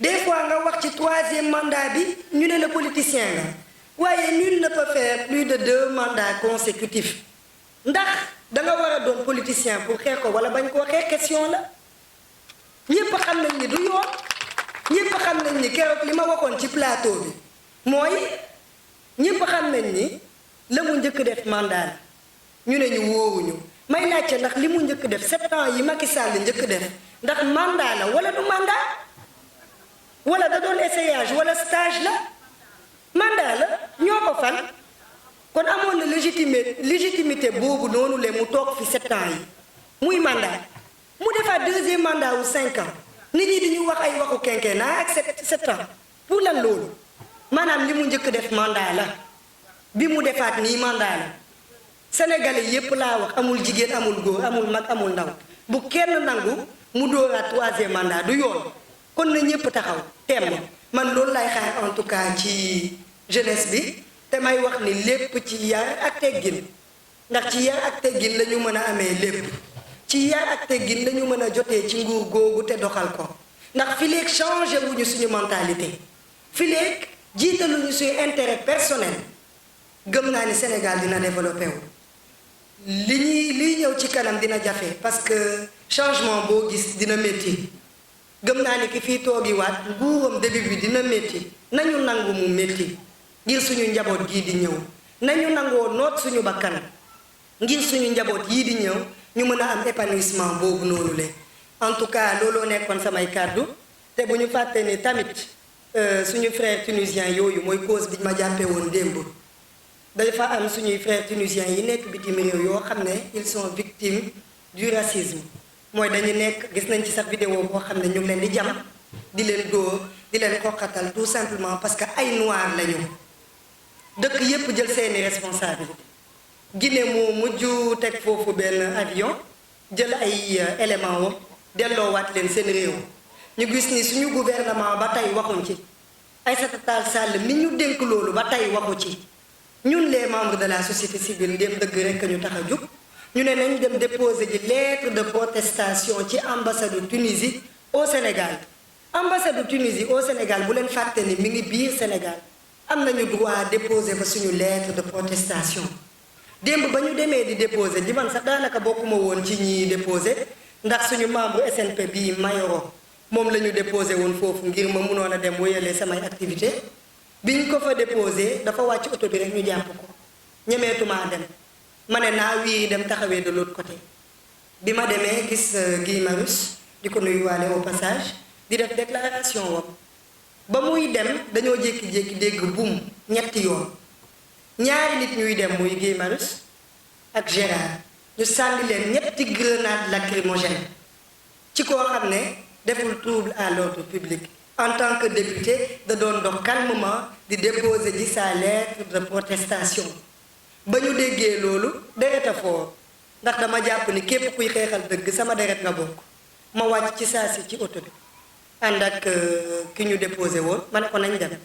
des fois nga wax ci troisième mandat bi ñu ne le politicien nga waaye nul ne peut faire plus de 2 mandats consécutifs ndax da nga war a doon politicien pour xeex ko wala bañ koo xeex question la ñëpp xam nañ ni du yoon ñëpp xam nañ ni keroog li ma waxoon ci plateau bi mooy ñëpp xam nañ ni la mu njëkk def mandat la ñu ne ñu wóoruñu may laajte ndax li mu njëkk def 7 ans yi Macky Sall njëkk def ndax mandat la wala du mandat wala da doon essayage wala stage la mandat la ñoo ko fal kon amoon na légitimité boobu noonu le mu toog fi 7 ans yi muy mandat mu defaat 2e mandat wu 5 ans nit ñi dañu wax ay waxu quinquennat ak 7 ans pour lan loolu maanaam li mu njëkk def mandat la bi mu defaat nii mandat la sénégalais yépp laa wax amul jigéen amul góor amul mag amul ndaw bu kenn nangu mu dooraat 3e mandat du yoon kon na ñëpp taxaw temm man loolu lay xaar en tout cas ci jeunesse bi te may wax ni lépp ci yar ak teggin ndax ci yar ak teggin la ñu mën a amee lépp ci yar ak teggin la ñu mën a jotee ci nguur googu te doxal ko ndax fi léegi changé wuñu suñu mentalité fi léegi jiitaluñu suñu intérêt personnel gëm naa ni Sénégal dina développé wu liy ñëw ci kanam dina jafe parce que changement boo gis dina métti gëm naa ni ki fii toogiwaat nguuram début bi dina métti nañu nangu mu métti ngir suñu njaboot gii di ñëw nañu nangoo noot suñu bakkan ngir suñu njaboot yii di ñëw ñu mën a am épanouissement boobu noonu le en tout cas looloo nekkoon samay kàddu te bu ñu fàtte ni tamit suñu frère tunisien yooyu mooy cause bi ma jàppee woon démb dafa am suñuy frères tunisiens yi nekk bitim réew yoo xam ne ils sont victimes du racisme mooy dañu nekk gis nañ ci sax vidéo boo xam ne ñu ngi leen di jam di leen dóor di leen xoqatal tout simplement parce que ay noir lañu dëkk yépp jël seeni responsabilité Guinée moo mujj teg foofu benn avion jël ay éléments wam delloowaat leen seen réew ñu gis ni suñu gouvernement ba tey waxuñ ci Aïssata Tall Sall mi ñu dénk loolu ba tey waxu ci ñun les membres de la société civile ndéem dëgg rekk ñu tax a jóg ñu ne nañ dem déposer ji lettre de protestation ci ambassade du Tunisie au Sénégal ambassade du Tunisie au Sénégal bu leen fàtte ni mi ngi biir Sénégal am nañu droit déposer fa suñu lettre de protestation démb ba ñu demee di déposer ji man sax daanaka bokkuma woon ci ñi déposer ndax suñu membre SNP bii Mayoro moom la ñu déposé woon foofu ngir ma mënoon a dem wéyalee samay activité biñ ko fa déposé dafa wàcc oto bi rek ñu jàpp ko ñemeetuma dem ma ne naa wii dem taxawee de l'autre côté bi ma demee gis Guy Marius di ko nuyuwaale au passage di def déclaration wam ba muy dem dañoo jékki-jékki dégg buum ñetti yoon ñaari nit ñuy dem muy Guy Marius ak Gérard ñu sànni leen ñetti grenade lacrymogène ci koo xam ne deful trouble à l'ordre public en tant que député da doon dox calmement di déposer ji sa lettre de protestation ba ñu déggee loolu deret a foor ndax dama jàpp ni képp kuy xeexal dëgg sama deret nga bokk ma wàcc ci saa si ci oto bi ànd ak ki ñu déposé woon ma ne ko nañ dem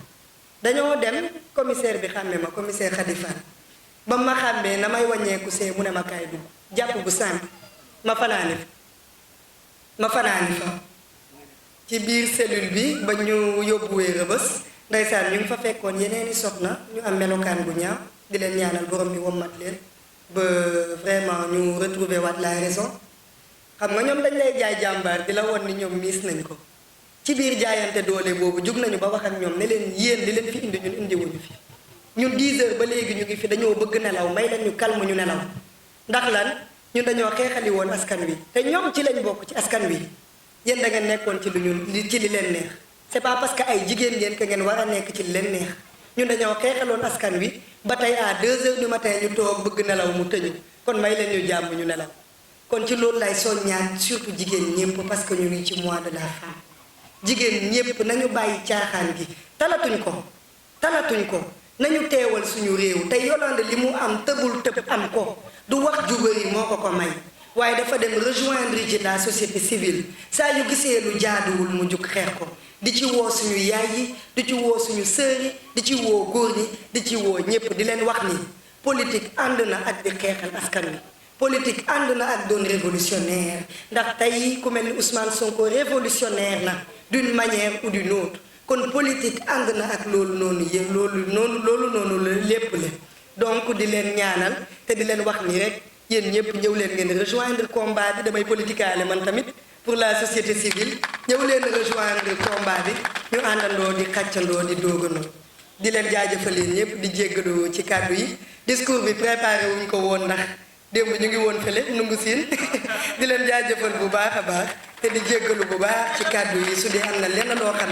dañoo dem commissaire bi xàmme ma commissaire Khadifane ba ma xàmmee na may wàññeeku see mu ne ma kaay dugg jàpp bu sànq ma fanaani fa ci biir cellule bi ba ñu yóbbuwee Rebeuss ndeysaan ñu ngi fa fekkoon yeneeni soxna ñu am melokaan bu ñaaw di leen ñaanal borom bi wommat leen ba vraiment ñu retrouver waat la raison xam nga ñoom dañ lay jaay jàmbaar di la won ni ñoom miis nañ ko ci biir jaayante doole boobu jug nañu ba wax ak ñoom ne leen yéen li leen fi indi ñun indiwuñu fi ñun 10 heures ba léegi ñu ngi fi dañoo bëgg nelaw may leen ñu calme ñu nelaw ndax lan ñun dañoo xeexali woon askan wi te ñoom ci lañ bokk ci askan wi yéen da ngeen nekkoon ci lu ñu ci li leen neex c'est pas parce que ay jigéen ngeen que ngeen war a nekk ci li leen neex ñun dañoo xeexaloon askan wi ba tey à 2 heures du matin ñu toog bëgg nelaw mu tëñu kon may leen ñu jàmm ñu nelaw kon ci loolu lay soññaat surtout jigéen ñëpp parce que ñu ngi ci mois de la femme jigéen ñëpp nañu bàyyi caaxaan gi talatuñ ko nañu teewal suñu réew te Yolande li mu am tëbul tëb am ko du wax ju bëri moo ko may waaye dafa dem rejoindre ci la société civile saa yu gisee lu jaaduwul mu jug xeex ko di ci woo suñu yaay yi di ci woo suñu sœur yi di ci woo góor ñi di ci woo ñëpp di leen wax ni politique ànd na ak di xeexal askan wi politique ànd na ak doon révolutionnaire ndax tey ku mel ni Ousmane Sonko révolutionnaire na d'une manière ou d'une autre kon politique ànd na ak loolu noonu yëpp loolu noonu lépp la donc di leen ñaanal te di leen wax ni rek yéen ñëpp ñëw leen ngeen rejoindre combat bi damay politikaale man tamit pour la société civile ñëw leen rejoindre combat bi ñu àndandoo di xàccandoo di doogandoo di leen jaajëfal yéen ñëpp di jéggaloo ci kàddu yi discours bi préparé wuñ ko woon ndax démb ñu ngi woon fële nungu siin di leen jaajëfal bu baax a baax te di jéggalu bu baax ci kàddu yi su dee am na lenn loo xam